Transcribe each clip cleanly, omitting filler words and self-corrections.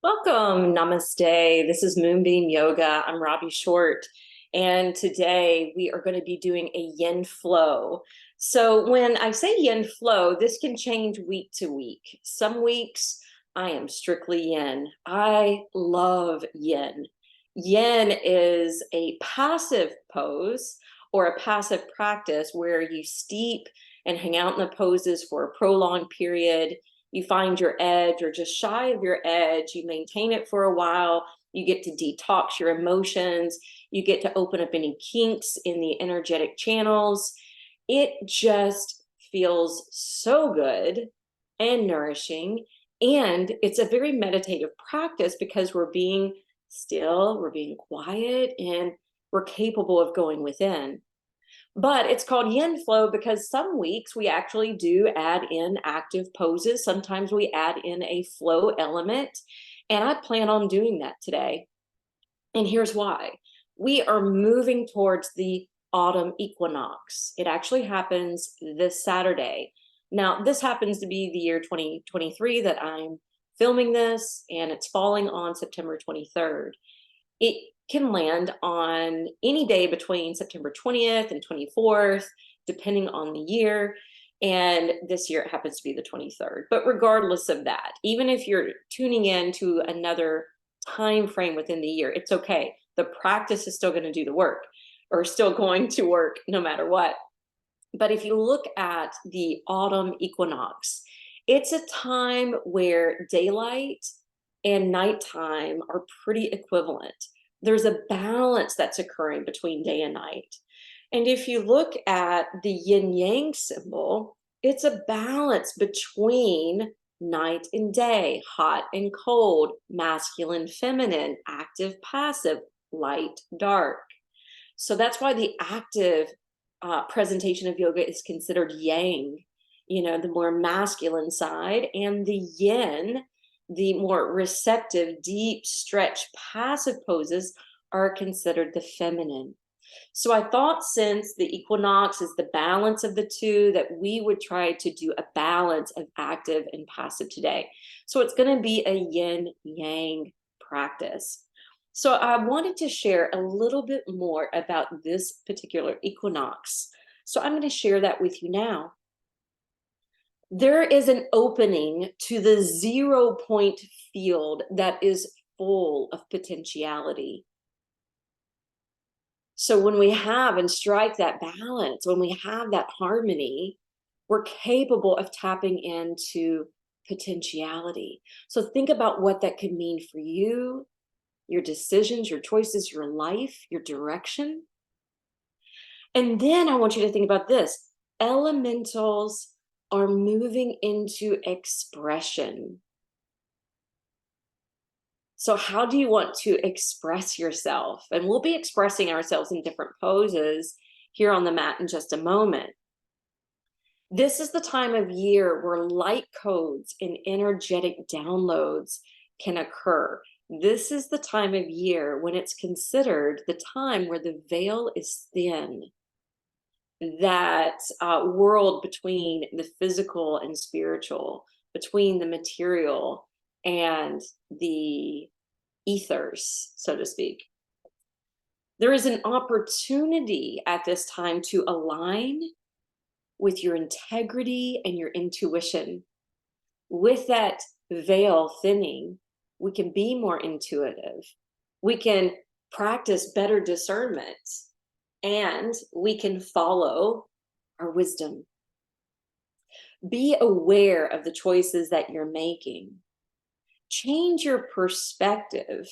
Welcome, namaste. This is Moonbeam Yoga. I'm Robbie Short, and today we are going to be doing a yin flow. So when I say yin flow, this can change week to week. Some weeks I am strictly yin. I love yin. Yin is a passive pose or a passive practice where you steep and hang out in the poses for a prolonged period. You find your edge or just shy of your edge, you maintain it for a while, you get to detox your emotions, you get to open up any kinks in the energetic channels. It just feels so good and nourishing. And it's a very meditative practice because we're being still, we're being quiet, and we're capable of going within. But it's called yin flow because some weeks we actually do add in active poses. Sometimes we add in a flow element. And I plan on doing that today. And here's why. We are moving towards the autumn equinox. It actually happens this Saturday. Now, this happens to be the year 2023 that I'm filming this, and it's falling on September 23rd. It can land on any day between September 20th and 24th, depending on the year. And this year it happens to be the 23rd. But regardless of that, even if you're tuning in to another time frame within the year, it's okay. The practice is still going to do the work, or still going to work no matter what. But if you look at the autumn equinox, it's a time where daylight and nighttime are pretty equivalent. There's a balance that's occurring between day and night. And if you look at the yin yang symbol, it's a balance between night and day, hot and cold, masculine, feminine, active, passive, light, dark. So that's why the active presentation of yoga is considered yang, the more masculine side, and the yin, the more receptive, deep stretch, passive poses are considered the feminine. So I thought, since the equinox is the balance of the two, that we would try to do a balance of active and passive today. So it's going to be a yin yang practice. So I wanted to share a little bit more about this particular equinox. So I'm going to share that with you now. There is an opening to the 0 point field that is full of potentiality. So when we have and strike that balance, when we have that harmony, we're capable of tapping into potentiality. So think about what that could mean for you, your decisions, your choices, your life, your direction. And then I want you to think about this. Elementals are moving into expression. So how do you want to express yourself? And we'll be expressing ourselves in different poses here on the mat in just a moment. This is the time of year where light codes and energetic downloads can occur. This is the time of year when it's considered the time where the veil is thin. That world between the physical and spiritual, between the material and the ethers, so to speak. There is an opportunity at this time to align with your integrity and your intuition. With that veil thinning, we can be more intuitive. We can practice better discernment, and we can follow our wisdom. Be aware of the choices that you're making. Change your perspective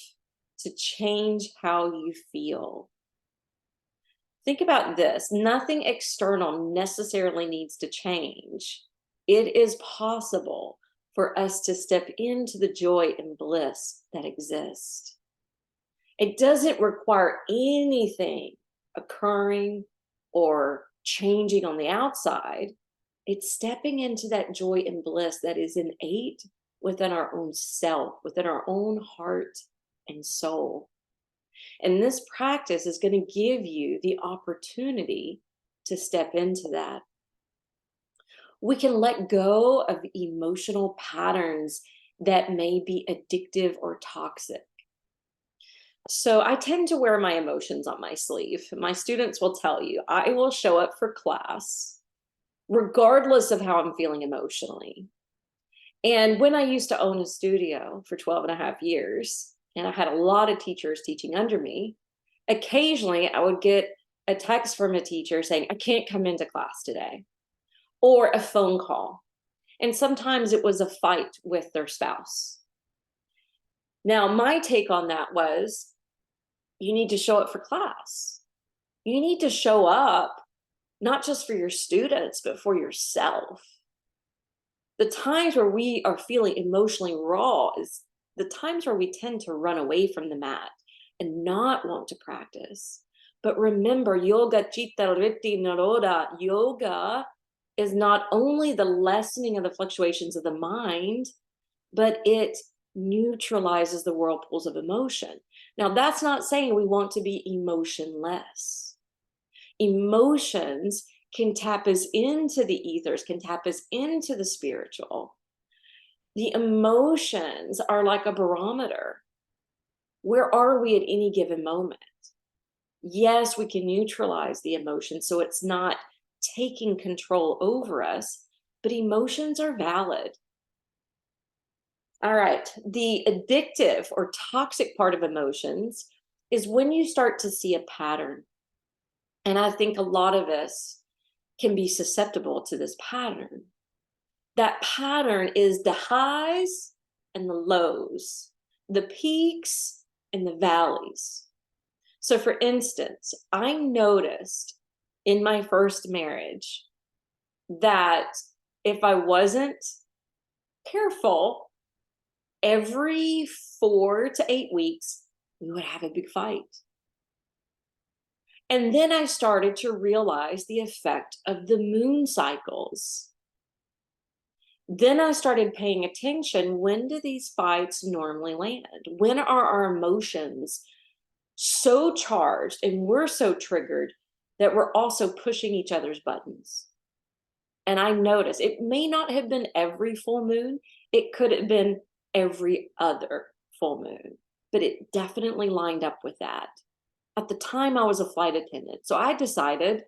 to change how you feel. Think about this. Nothing external necessarily needs to change. It is possible for us to step into the joy and bliss that exist. It doesn't require anything occurring or changing on the outside. It's stepping into that joy and bliss that is innate within our own self, within our own heart and soul. And this practice is going to give you the opportunity to step into that. We can let go of emotional patterns that may be addictive or toxic. So I tend to wear my emotions on my sleeve. My students will tell you, I will show up for class regardless of how I'm feeling emotionally. And when I used to own a studio for 12 and a half years, and I had a lot of teachers teaching under me, occasionally I would get a text from a teacher saying, I can't come into class today, or a phone call. And sometimes it was a fight with their spouse. Now, my take on that was, you need to show up for class. You need to show up not just for your students, but for yourself. The times where we are feeling emotionally raw is the times where we tend to run away from the mat and not want to practice. But remember, yoga chitta vritti nirodha, yoga is not only the lessening of the fluctuations of the mind, but it neutralizes the whirlpools of emotion. Now, that's not saying we want to be emotionless. Emotions can tap us into the ethers, can tap us into the spiritual. The emotions are like a barometer. Where are we at any given moment? Yes, we can neutralize the emotion so it's not taking control over us, but emotions are valid. All right, the addictive or toxic part of emotions is when you start to see a pattern. And I think a lot of us can be susceptible to this pattern. That pattern is the highs and the lows, the peaks and the valleys. So for instance, I noticed in my first marriage that if I wasn't careful, every 4 to 8 weeks, we would have a big fight. And then I started to realize the effect of the moon cycles. Then I started paying attention. When do these fights normally land? When are our emotions so charged and we're so triggered that we're also pushing each other's buttons? And I noticed it may not have been every full moon. It could have been every other full moon, but it definitely lined up with that. At the time, I was a flight attendant. So I decided,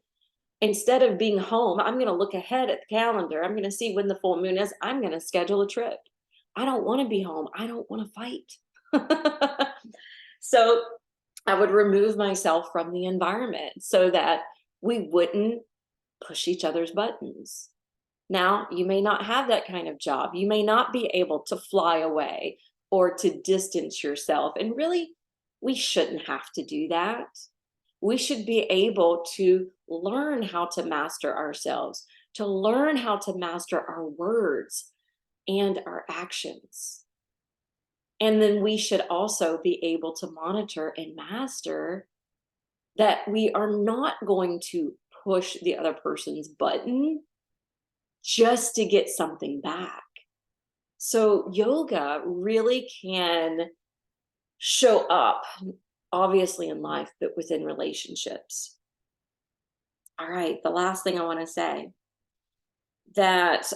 instead of being home, I'm going to look ahead at the calendar. I'm going to see when the full moon is. I'm going to schedule a trip. I don't want to be home. I don't want to fight. So I would remove myself from the environment so that we wouldn't push each other's buttons. Now, you may not have that kind of job. You may not be able to fly away or to distance yourself. And really, we shouldn't have to do that. We should be able to learn how to master ourselves, to learn how to master our words and our actions. And then we should also be able to monitor and master that we are not going to push the other person's button just to get something back. So yoga really can show up, obviously in life, but within relationships. All right, the last thing I want to say, that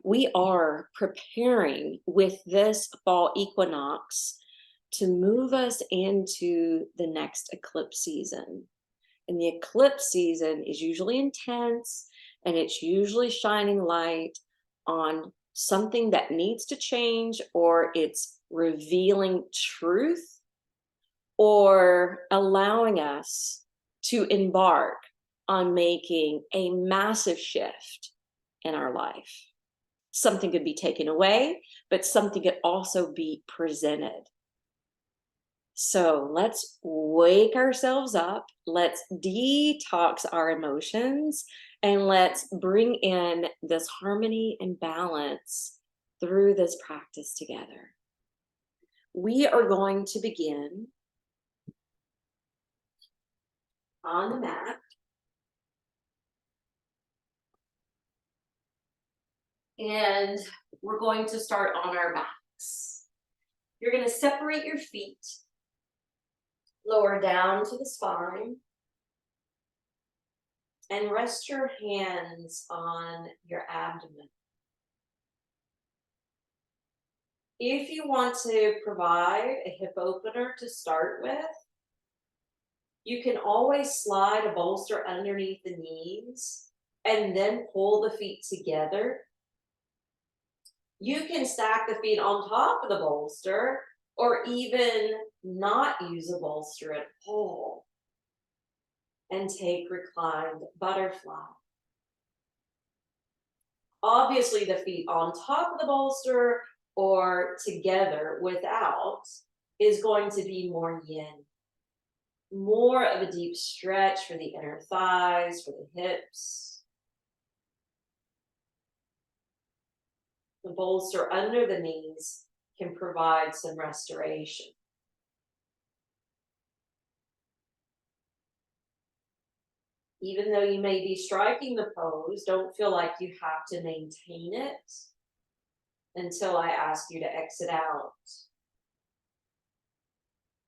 we are preparing with this fall equinox to move us into the next eclipse season. And the eclipse season is usually intense, and it's usually shining light on something that needs to change, or it's revealing truth, or allowing us to embark on making a massive shift in our life. Something could be taken away, but something could also be presented. So let's wake ourselves up. Let's detox our emotions, and let's bring in this harmony and balance through this practice together. We are going to begin on the mat. And we're going to start on our backs. You're going to separate your feet, lower down to the spine, and rest your hands on your abdomen. If you want to provide a hip opener to start with, you can always slide a bolster underneath the knees and then pull the feet together. You can stack the feet on top of the bolster or even not use a bolster at all and take reclined butterfly. Obviously, the feet on top of the bolster or together without is going to be more yin. More of a deep stretch for the inner thighs, for the hips. The bolster under the knees can provide some restoration. Even though you may be striking the pose, don't feel like you have to maintain it until I ask you to exit out.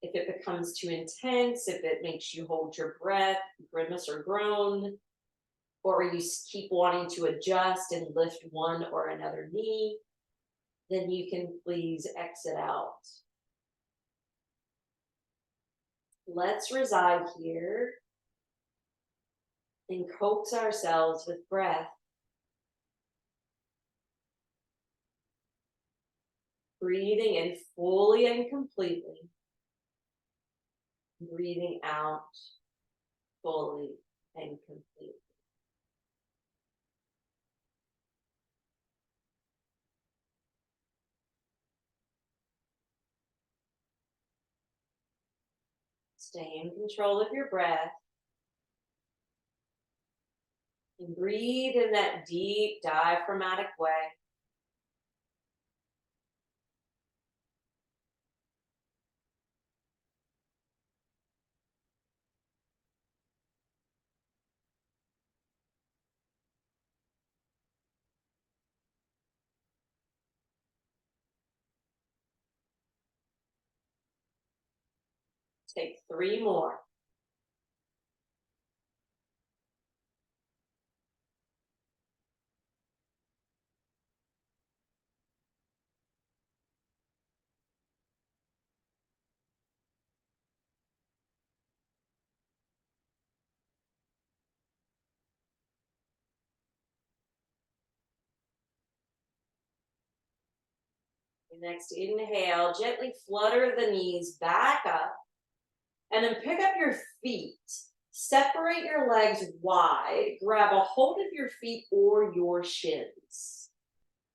If it becomes too intense, if it makes you hold your breath, grimace or groan, or you keep wanting to adjust and lift one or another knee, then you can please exit out. Let's reside here and coax ourselves with breath. Breathing in fully and completely. Breathing out fully and completely. Stay in control of your breath. And breathe in that deep diaphragmatic way. Take 3 more. Next inhale, gently flutter the knees back up and then pick up your feet. Separate your legs wide, grab a hold of your feet or your shins.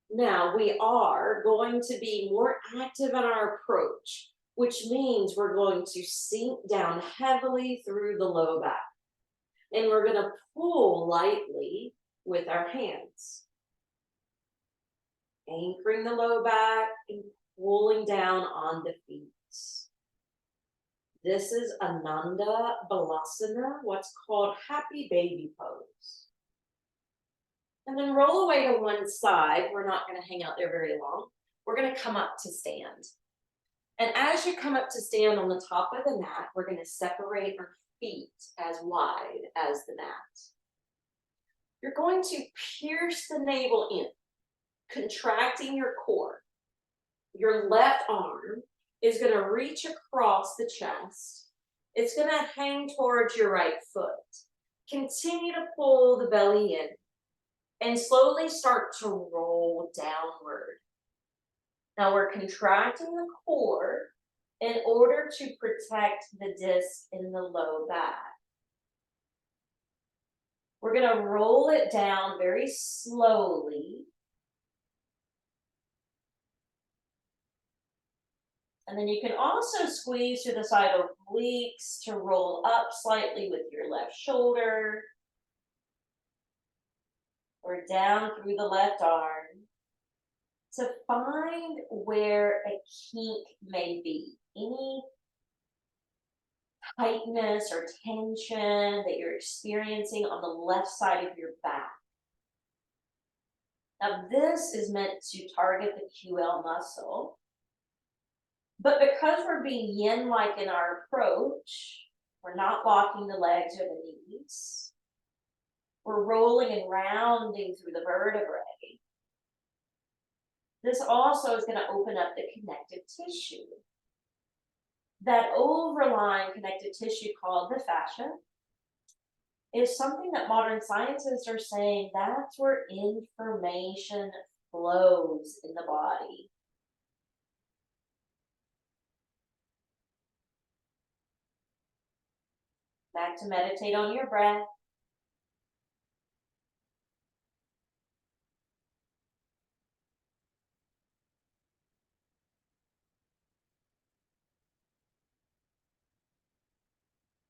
Now we are going to be more active in our approach, which means we're going to sink down heavily through the low back. And we're going to pull lightly with our hands. Anchoring the low back and pulling down on the feet. This is Ananda Balasana, what's called happy baby pose. And then roll away to one side. We're not going to hang out there very long. We're going to come up to stand. And as you come up to stand on the top of the mat, we're going to separate our feet as wide as the mat. You're going to pierce the navel in, contracting your core. Your left arm is going to reach across the chest. It's going to hang towards your right foot. Continue to pull the belly in and slowly start to roll downward. Now we're contracting the core in order to protect the disc in the low back. We're going to roll it down very slowly. And then you can also squeeze to the side obliques to roll up slightly with your left shoulder. Or down through the left arm to find where a kink may be. Any tightness or tension that you're experiencing on the left side of your back. Now this is meant to target the QL muscle. But because we're being yin-like in our approach, we're not locking the legs or the knees. We're rolling and rounding through the vertebrae. This also is going to open up the connective tissue. That overlying connective tissue called the fascia is something that modern scientists are saying that's where information flows in the body. Back to meditate on your breath.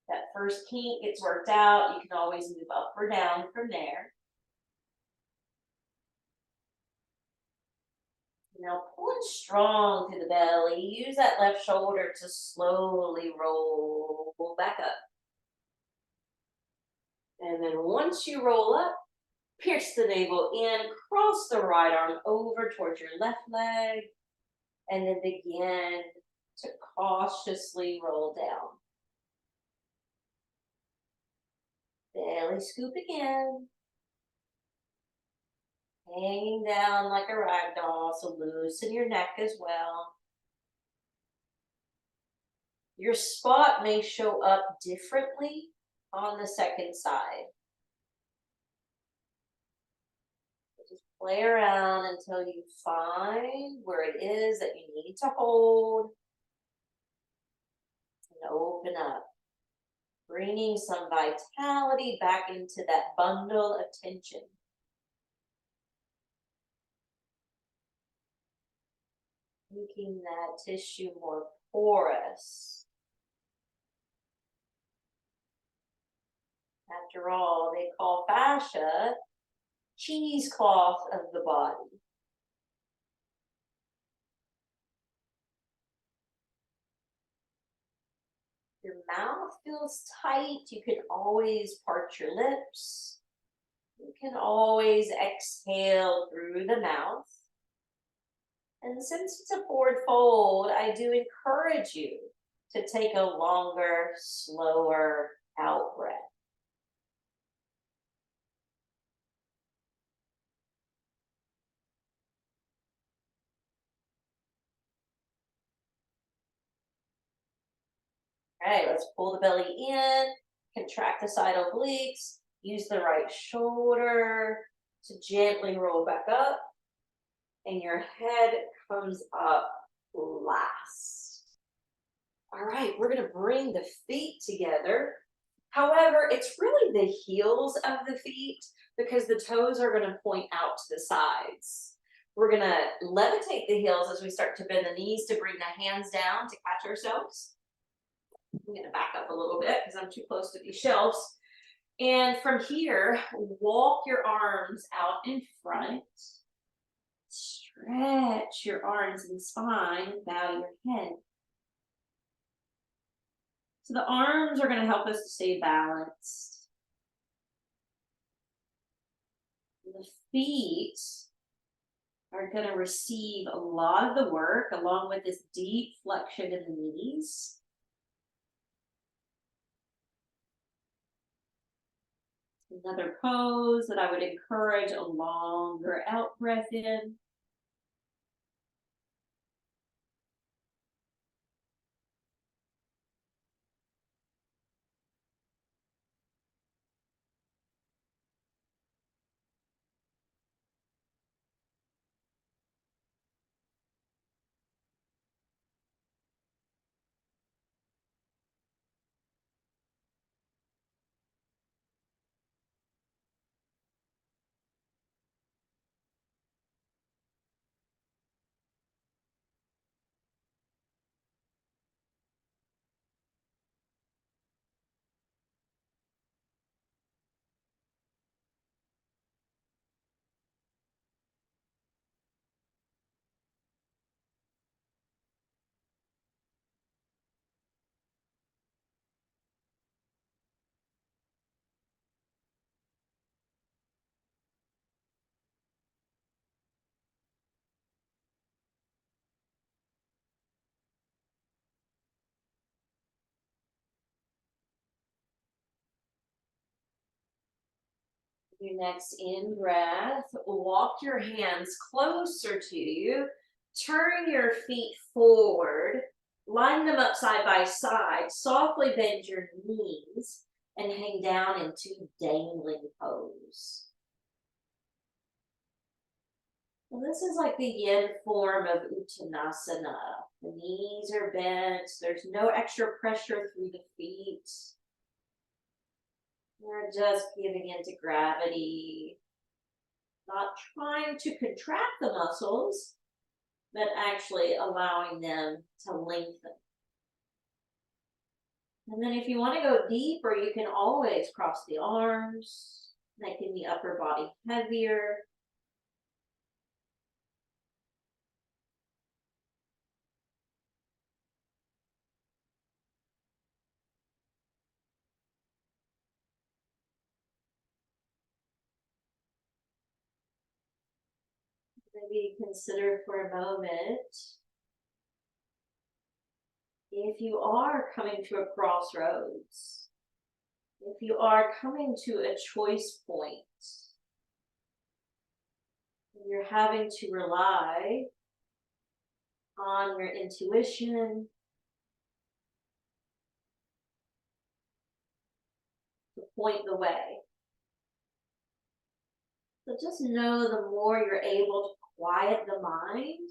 That first kink gets worked out. You can always move up or down from there. Now pulling strong through the belly. Use that left shoulder to slowly roll back up. And then once you roll up, pierce the navel in, cross the right arm over towards your left leg, and then begin to cautiously roll down. Belly scoop again. Hanging down like a rag doll, so loosen your neck as well. Your spot may show up differently on the second side. Just play around until you find where it is that you need to hold and open up. Bringing some vitality back into that bundle of tension. Making that tissue more porous. After all, they call fascia cheesecloth of the body. Your mouth feels tight, you can always part your lips. You can always exhale through the mouth. And since it's a forward fold, I do encourage you to take a longer, slower out breath. All right, let's pull the belly in, contract the side obliques, use the right shoulder to gently roll back up, and your head comes up last. All right, we're gonna bring the feet together. However, it's really the heels of the feet because the toes are gonna point out to the sides. We're gonna levitate the heels as we start to bend the knees to bring the hands down to catch ourselves. I'm gonna back up a little bit because I'm too close to these shelves. And from here, walk your arms out in front. Stretch your arms and spine, bow your head. So the arms are going to help us to stay balanced. The feet are going to receive a lot of the work along with this deep flexion in the knees. Another pose that I would encourage a longer out breath in. Your next in breath, walk your hands closer to you, turn your feet forward, line them up side by side, softly bend your knees, and hang down into dangling pose. Well, this is like the yin form of Uttanasana. The knees are bent, there's no extra pressure through the feet. We're just giving into gravity, not trying to contract the muscles, but actually allowing them to lengthen. And then if you want to go deeper, you can always cross the arms, making the upper body heavier. Maybe consider for a moment if you are coming to a crossroads, if you are coming to a choice point, you're having to rely on your intuition to point the way. So just know the more you're able to quiet the mind,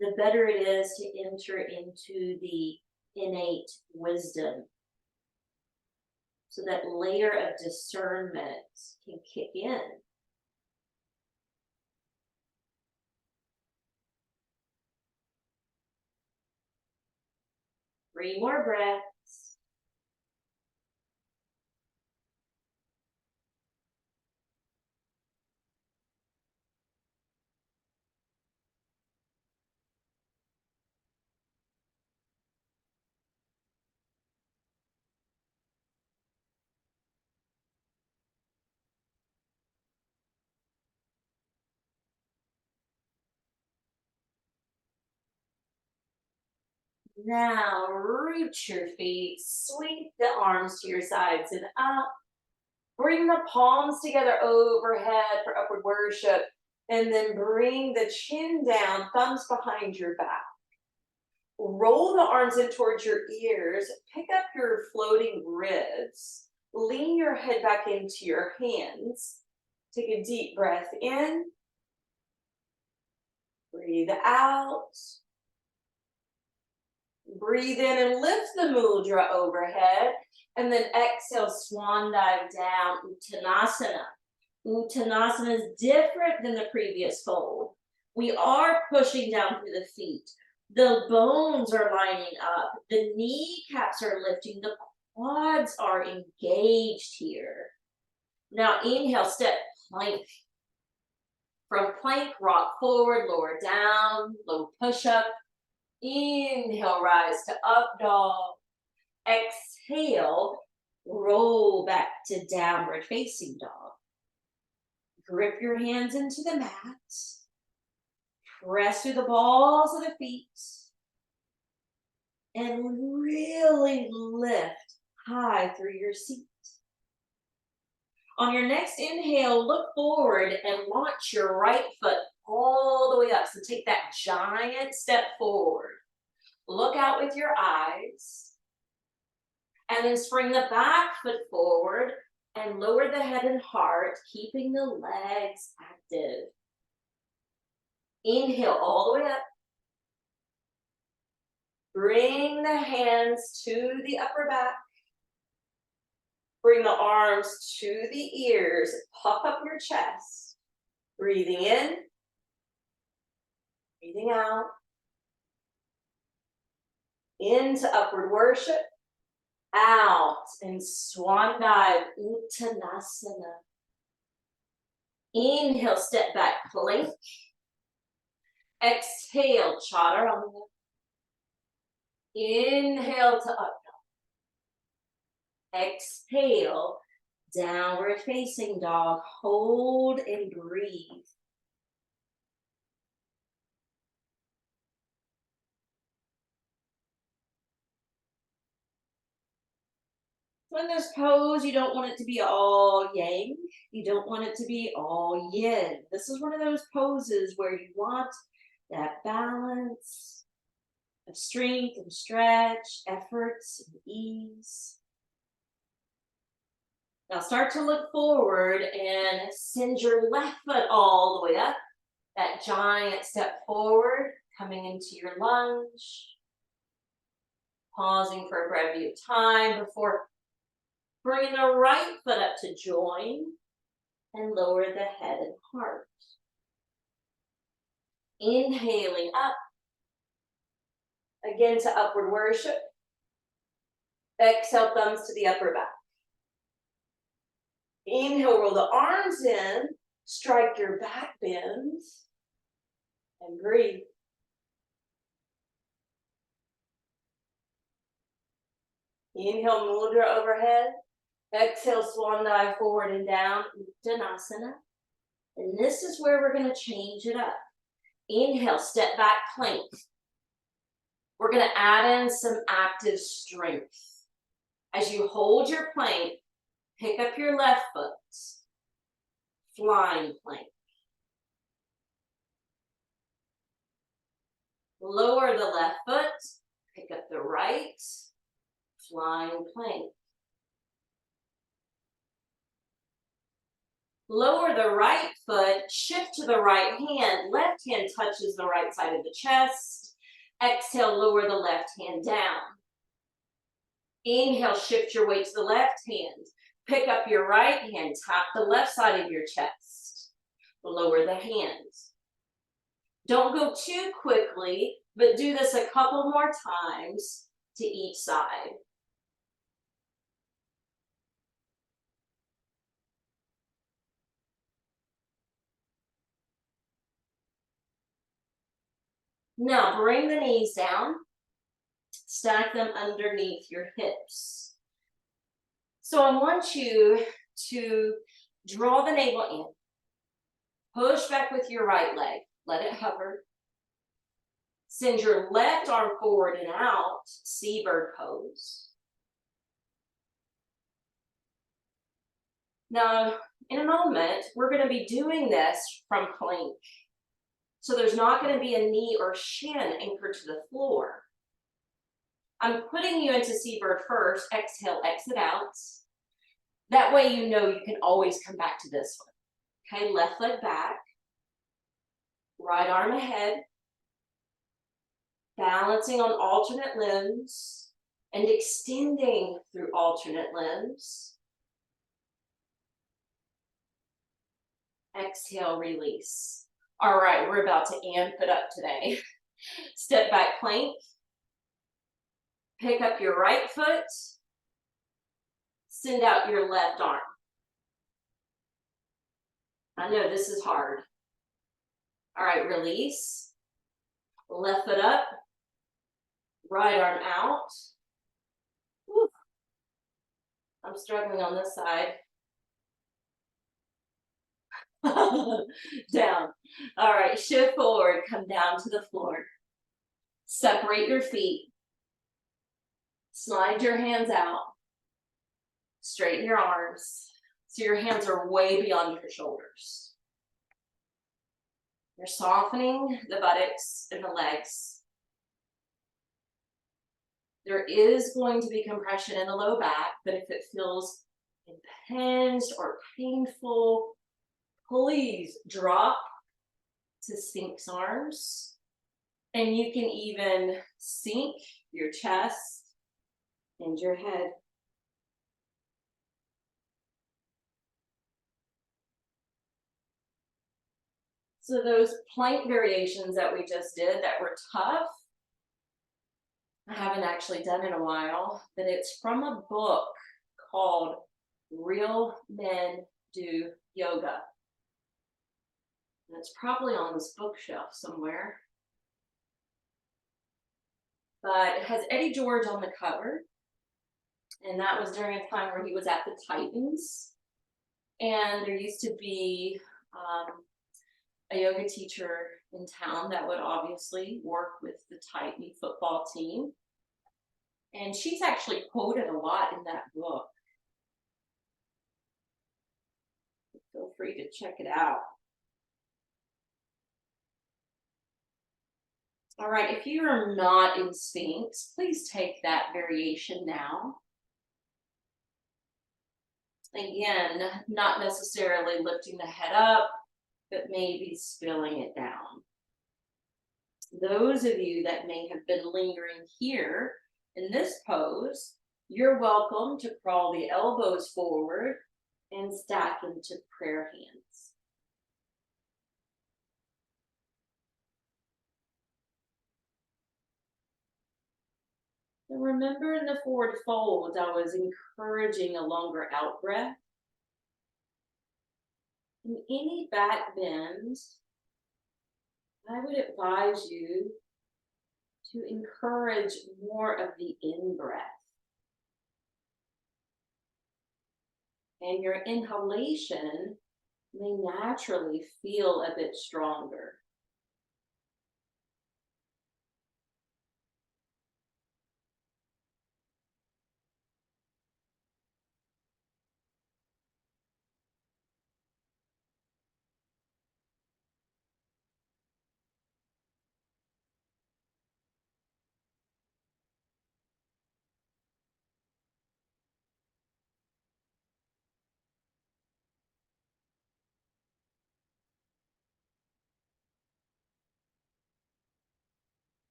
the better it is to enter into the innate wisdom. So that layer of discernment can kick in. 3 more breaths. Now root your feet, sweep the arms to your sides and up. Bring the palms together overhead for upward worship. And then bring the chin down, thumbs behind your back. Roll the arms in towards your ears. Pick up your floating ribs. Lean your head back into your hands. Take a deep breath in. Breathe out. Breathe in and lift the mudra overhead. And then exhale, swan dive down, Uttanasana. Uttanasana is different than the previous fold. We are pushing down through the feet. The bones are lining up. The kneecaps are lifting. The quads are engaged here. Now inhale, step plank. From plank, rock forward, lower down, low push-up. Inhale, rise to up dog. Exhale, roll back to downward facing dog. Grip your hands into the mat. Press through the balls of the feet. And really lift high through your seat. On your next inhale, look forward and launch your right foot all the way up. So take that giant step forward. Look out with your eyes. And then spring the back foot forward and lower the head and heart, keeping the legs active. Inhale all the way up. Bring the hands to the upper back. Bring the arms to the ears. Puff up your chest. Breathing in. Breathing out. Into upward worship. Out and swan dive, Uttanasana. Inhale, step back, plank. Exhale, chaturanga. Inhale to up dog. Exhale, downward facing dog. Hold and breathe. So in this pose, you don't want it to be all yang. You don't want it to be all yin. This is one of those poses where you want that balance of strength and stretch, efforts and ease. Now start to look forward and send your left foot all the way up. That giant step forward, coming into your lunge. Pausing for a brevity of time before bringing the right foot up to join and lower the head and heart. Inhaling up, again to upward worship. Exhale, thumbs to the upper back. Inhale, roll the arms in, strike your back bend, and breathe. Inhale, mudra overhead. Exhale, swan dive forward and down, Uttanasana. And this is where we're going to change it up. Inhale, step back plank. We're going to add in some active strength. As you hold your plank, pick up your left foot. Flying plank. Lower the left foot, pick up the right. Flying plank. Lower the right foot, shift to the right hand. Left hand touches the right side of the chest. Exhale, lower the left hand down. Inhale, shift your weight to the left hand. Pick up your right hand, tap the left side of your chest. Lower the hands. Don't go too quickly, but do this a couple more times to each side. Now bring the knees down, stack them underneath your hips. So I want you to draw the navel in, push back with your right leg, let it hover. Send your left arm forward and out, seabird pose. Now, in a moment, we're going to be doing this from plank. So there's not going to be a knee or shin anchored to the floor. I'm putting you into seabird first. Exhale, exit out. That way you know you can always come back to this one. Okay, left leg back. Right arm ahead. Balancing on alternate limbs and extending through alternate limbs. Exhale, release. All right, we're about to amp it up today. Step back plank. Pick up your right foot. Send out your left arm. I know this is hard. All right, release. Left foot up. Right arm out. Whew. I'm struggling on this side. Down. All right, shift forward, come down to the floor. Separate your feet. Slide your hands out. Straighten your arms so your hands are way beyond your shoulders. You're softening the buttocks and the legs. There is going to be compression in the low back, but if it feels impinged or painful, please drop to Sphinx arms. And you can even sink your chest and your head. So those plank variations that we just did that were tough, I haven't actually done in a while, but it's from a book called Real Men Do Yoga. And it's probably on this bookshelf somewhere. But it has Eddie George on the cover. And that was during a time where he was at the Titans. And there used to be a yoga teacher in town that would obviously work with the Titan football team. And she's actually quoted a lot in that book. Feel free to check it out. All right, if you are not in Sphinx, please take that variation now. Again, not necessarily lifting the head up, but maybe spilling it down. Those of you that may have been lingering here in this pose, you're welcome to crawl the elbows forward and stack into prayer hands. And remember, in the forward fold, I was encouraging a longer out breath. In any back bend, I would advise you to encourage more of the in-breath. And your inhalation may naturally feel a bit stronger.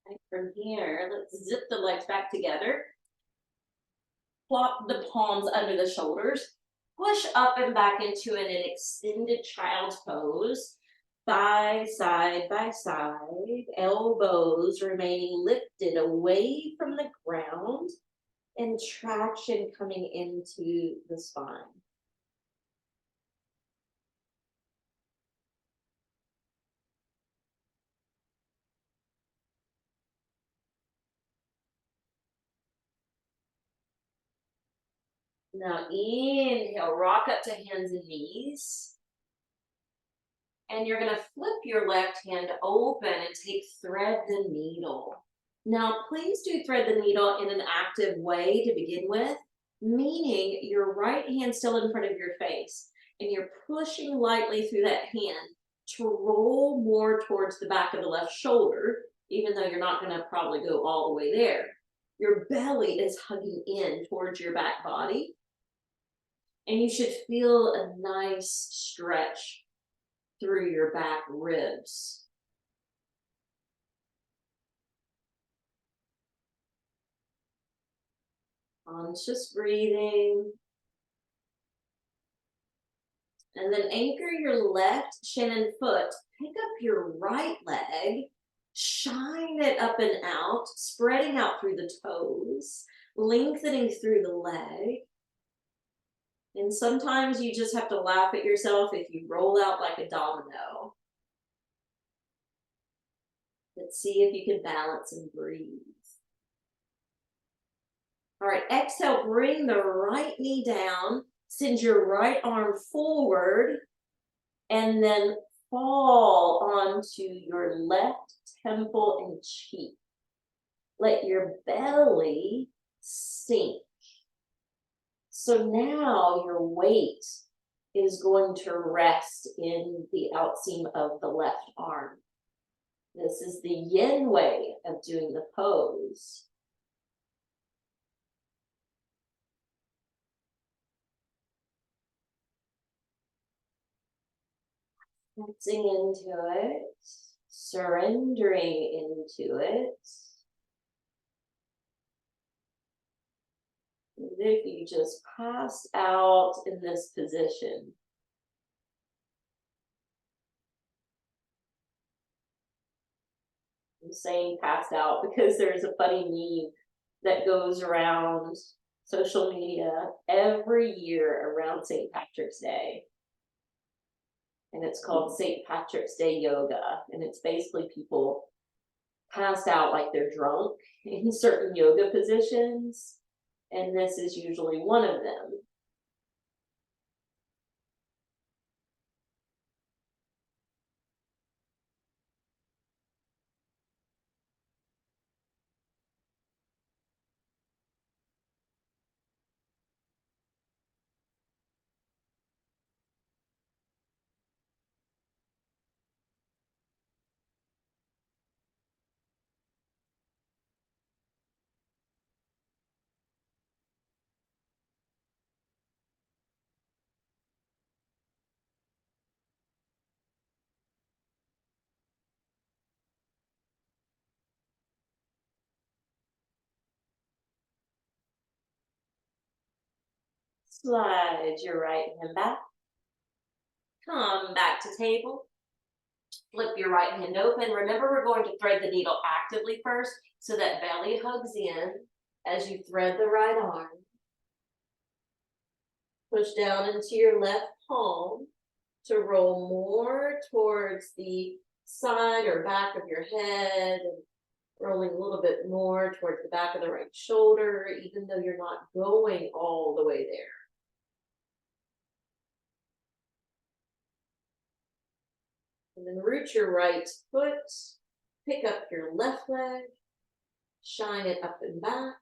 And from here, let's zip the legs back together. Plop the palms under the shoulders. Push up and back into an extended child's pose. Thighs side by side, elbows remaining lifted away from the ground, and traction coming into the spine. Now inhale, rock up to hands and knees. And you're going to flip your left hand open and take thread the needle. Now, please do thread the needle in an active way to begin with, meaning your right hand still in front of your face, and you're pushing lightly through that hand to roll more towards the back of the left shoulder, even though you're not going to probably go all the way there. Your belly is hugging in towards your back body, and you should feel a nice stretch through your back ribs. Conscious breathing. And then anchor your left shin and foot. Pick up your right leg. Shine it up and out, spreading out through the toes, lengthening through the leg. And sometimes you just have to laugh at yourself if you roll out like a domino. Let's see if you can balance and breathe. All right, exhale, bring the right knee down, send your right arm forward, and then fall onto your left temple and cheek. Let your belly sink. So now your weight is going to rest in the outseam of the left arm. This is the yin way of doing the pose. Sensing into it, surrendering into it. As if you just passed out in this position. I'm saying passed out because there's a funny meme that goes around social media every year around St. Patrick's Day. And it's called St. Patrick's Day Yoga. And it's basically people passed out like they're drunk in certain yoga positions. And this is usually one of them. Slide your right hand back. Come back to table. Flip your right hand open. Remember, we're going to thread the needle actively first so that belly hugs in as you thread the right arm. Push down into your left palm to roll more towards the side or back of your head, and rolling a little bit more towards the back of the right shoulder, even though you're not going all the way there. And then root your right foot, pick up your left leg, shine it up and back.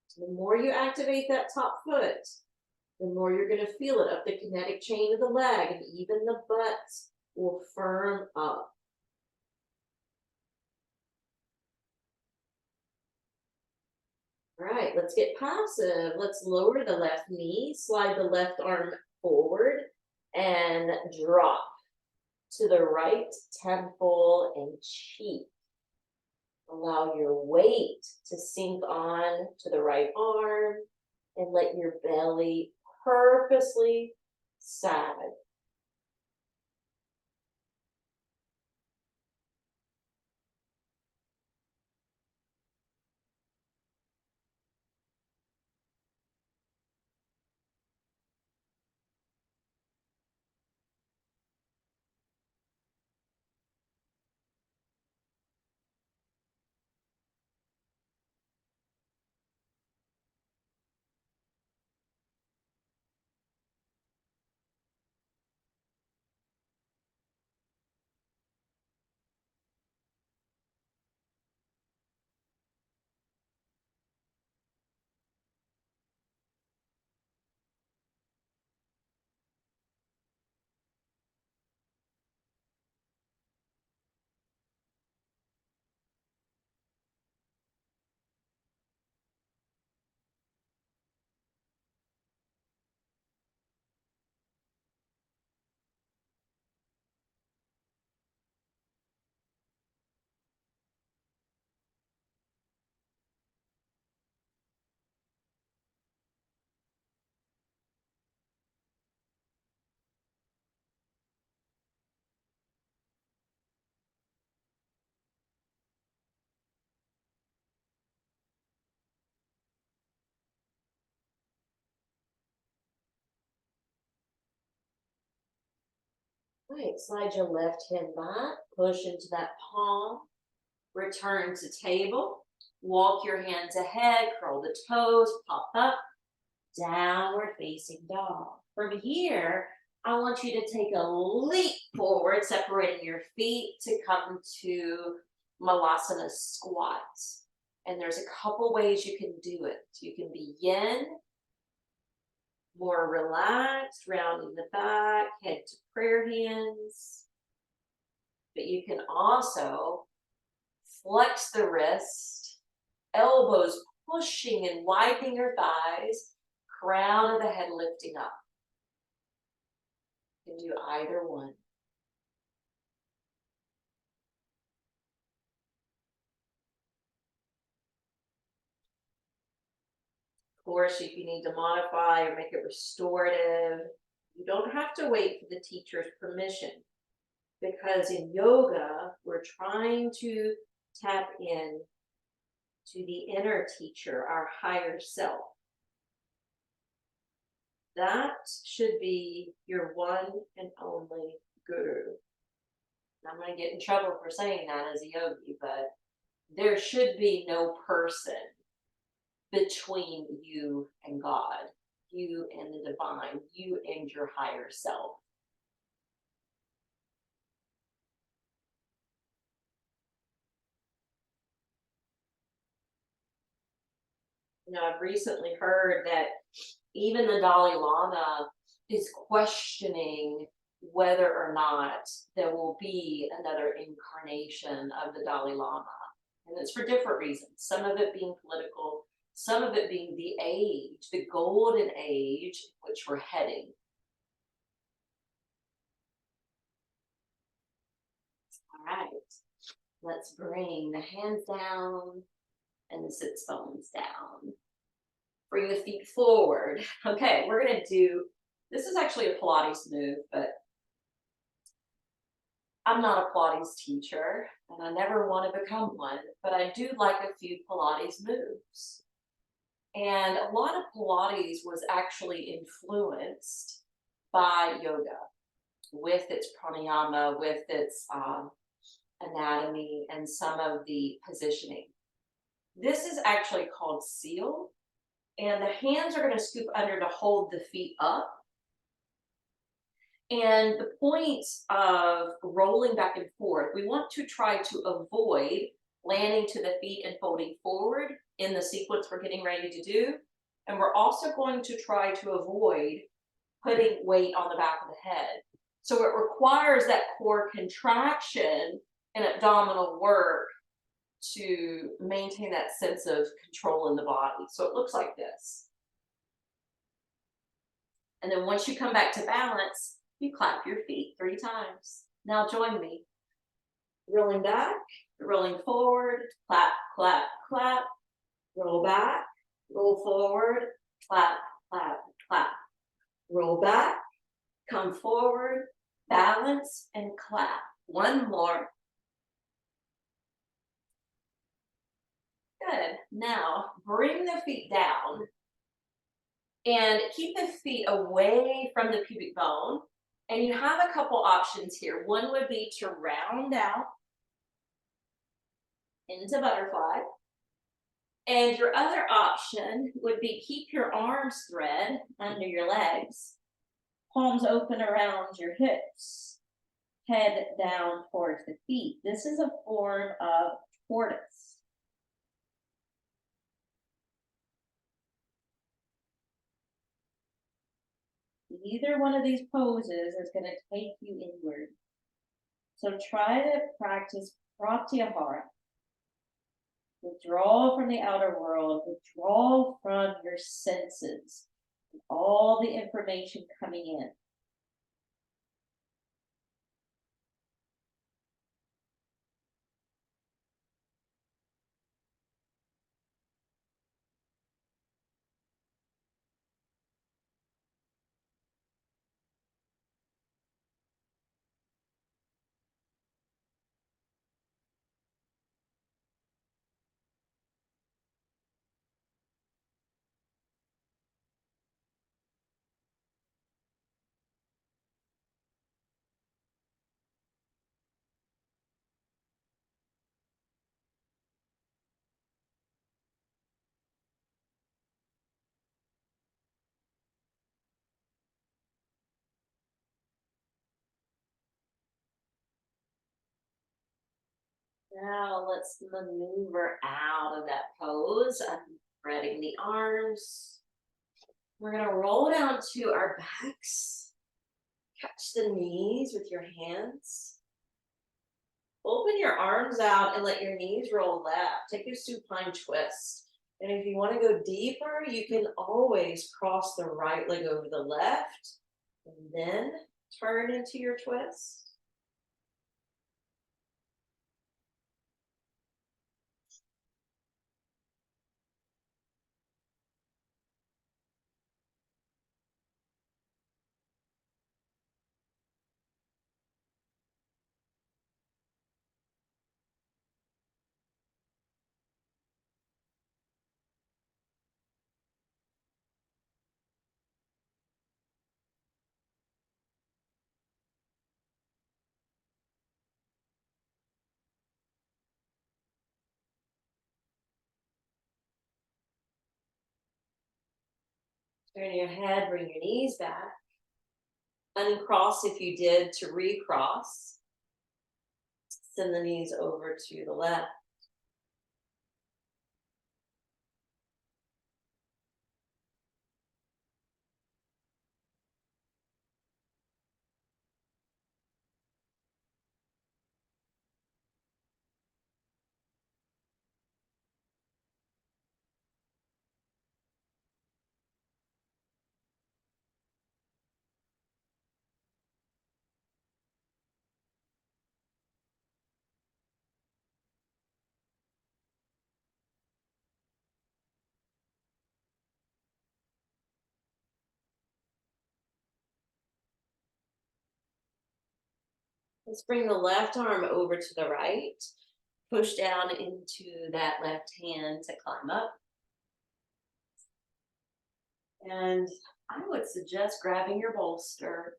So the more you activate that top foot, the more you're going to feel it up the kinetic chain of the leg, and even the butt will firm up. All right, let's get passive. Let's lower the left knee, slide the left arm forward, and drop to the right temple and cheek. Allow your weight to sink on to the right arm and let your belly purposely sag. All right, slide your left hand back, push into that palm, return to table, walk your hands ahead, curl the toes, pop up, downward facing dog. From here, I want you to take a leap forward, separating your feet to come to Malasana squat. And there's a couple ways you can do it. You can be yin, more relaxed, rounding the back, head to prayer hands. But you can also flex the wrist, elbows pushing and widening your thighs, crown of the head lifting up. You can do either one. Of course, if you need to modify or make it restorative, you don't have to wait for the teacher's permission, because in yoga, we're trying to tap in to the inner teacher, our higher self. That should be your one and only guru. I'm going to get in trouble for saying that as a yogi, but there should be no person between you and God, you and the divine, you and your higher self. You know, I've recently heard that even the Dalai Lama is questioning whether or not there will be another incarnation of the Dalai Lama. And it's for different reasons, some of it being political, some of it being the age, the golden age, which we're heading. All right, let's bring the hands down, and the sits bones down. Bring the feet forward. Okay, we're gonna do, this is actually a Pilates move, but I'm not a Pilates teacher and I never want to become one, but I do like a few Pilates moves. And a lot of Pilates was actually influenced by yoga with its pranayama, with its anatomy, and some of the positioning. This is actually called seal, and the hands are going to scoop under to hold the feet up. And the point of rolling back and forth, we want to try to avoid landing to the feet and folding forward in the sequence we're getting ready to do. And we're also going to try to avoid putting weight on the back of the head. So it requires that core contraction and abdominal work to maintain that sense of control in the body. So it looks like this. And then once you come back to balance, you clap your feet 3 times. Now join me. Rolling back, rolling forward, clap, clap, clap. Roll back, roll forward, clap, clap, clap. Roll back, come forward, balance, and clap. One more. Good. Now bring the feet down and keep the feet away from the pubic bone. And you have a couple options here. One would be to round out into butterfly. And your other option would be keep your arms thread under your legs, palms open around your hips, head down towards the feet. This is a form of tortoise. Either one of these poses is going to take you inward. So try to practice pratyahara. Withdraw from the outer world, withdraw from your senses, all the information coming in. Now let's maneuver out of that pose. I'm spreading the arms. We're going to roll down to our backs. Catch the knees with your hands. Open your arms out and let your knees roll left. Take your supine twist. And if you want to go deeper, you can always cross the right leg over the left and then turn into your twist. Turn your head, bring your knees back. Uncross if you did to recross. Send the knees over to the left. Let's bring the left arm over to the right. Push down into that left hand to climb up. And I would suggest grabbing your bolster.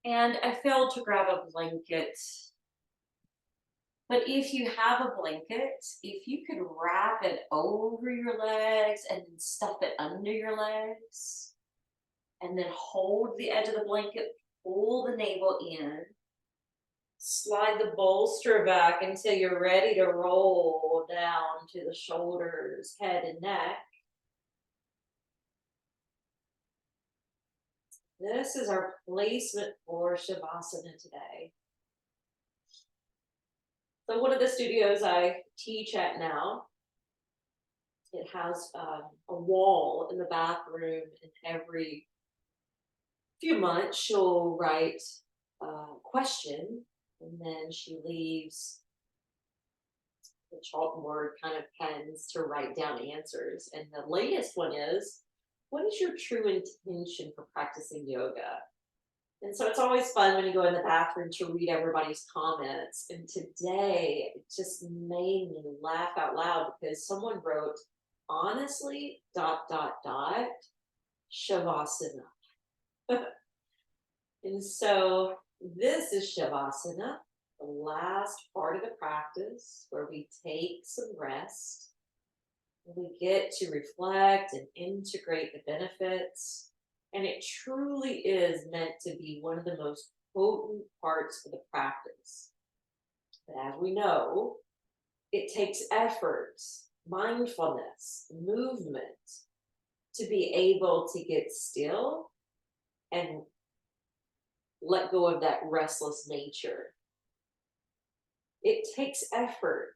And I failed to grab a blanket. But if you have a blanket, if you could wrap it over your legs and then stuff it under your legs, and then hold the edge of the blanket, pull the navel in, slide the bolster back until you're ready to roll down to the shoulders, head, and neck. This is our placement for Shavasana today. So one of the studios I teach at now, it has a wall in the bathroom, and every few months she'll write a question, and then she leaves the chalkboard kind of pens to write down answers. And the latest one is, what is your true intention for practicing yoga? And so it's always fun when you go in the bathroom to read everybody's comments. And today it just made me laugh out loud because someone wrote, honestly, Shavasana. And so this is Shavasana, the last part of the practice where we take some rest. We get to reflect and integrate the benefits. And it truly is meant to be one of the most potent parts of the practice. But as we know, it takes effort, mindfulness, movement to be able to get still and let go of that restless nature. It takes effort,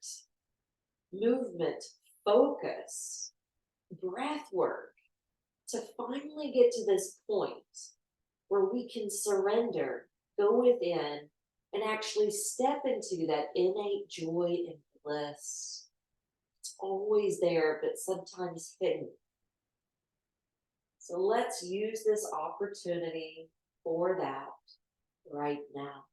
movement, focus, breath work to finally get to this point where we can surrender, go within, and actually step into that innate joy and bliss. It's always there, but sometimes hidden. So let's use this opportunity for that right now.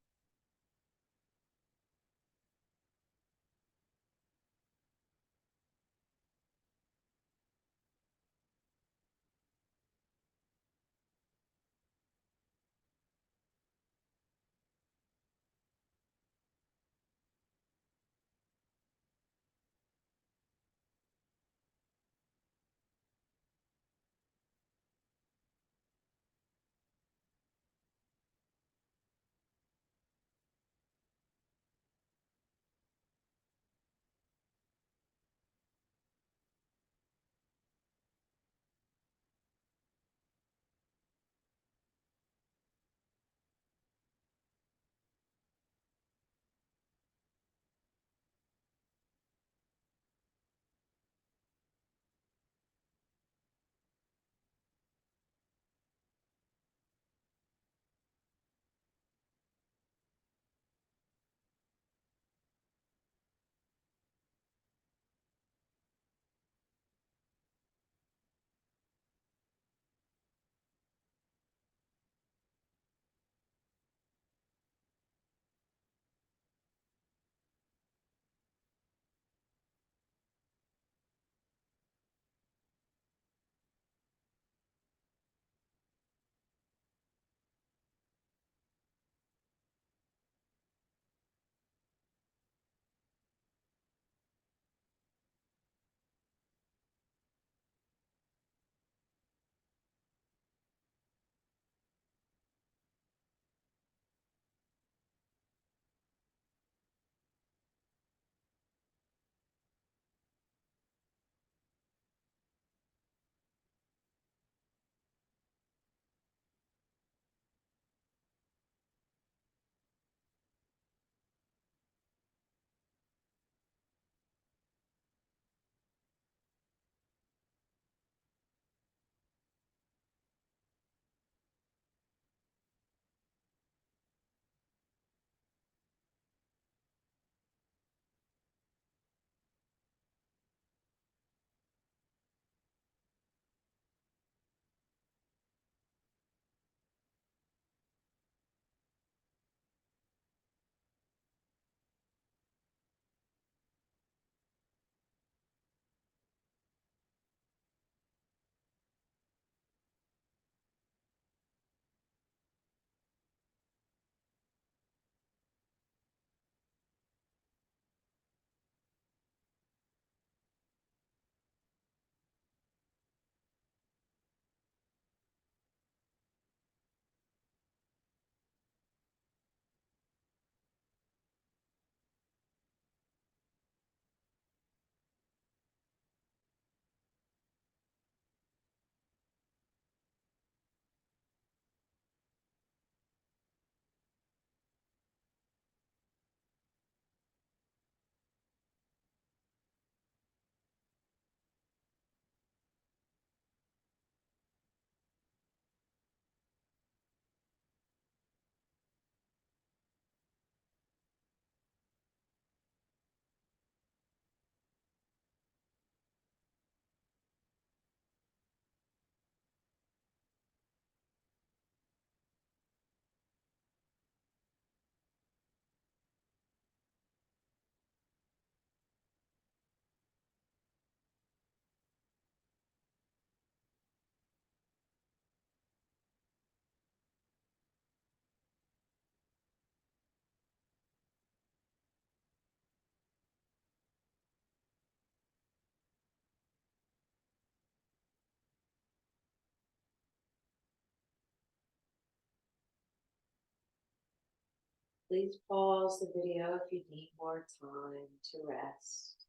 Please pause the video if you need more time to rest.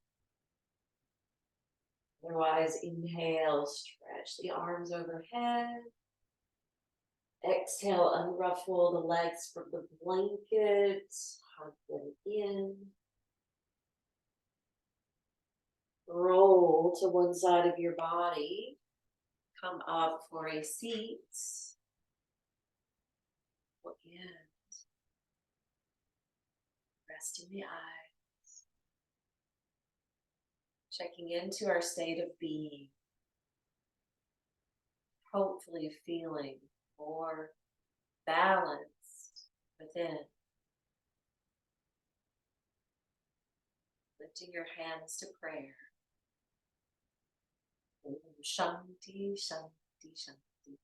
Otherwise, inhale, stretch the arms overhead. Exhale, unruffle the legs from the blanket. Hug them in. Roll to one side of your body. Come up for a seat. Again. Resting the eyes. Checking into our state of being. Hopefully feeling more balanced within. Lifting your hands to prayer. Om Shanti, Shanti, Shanti.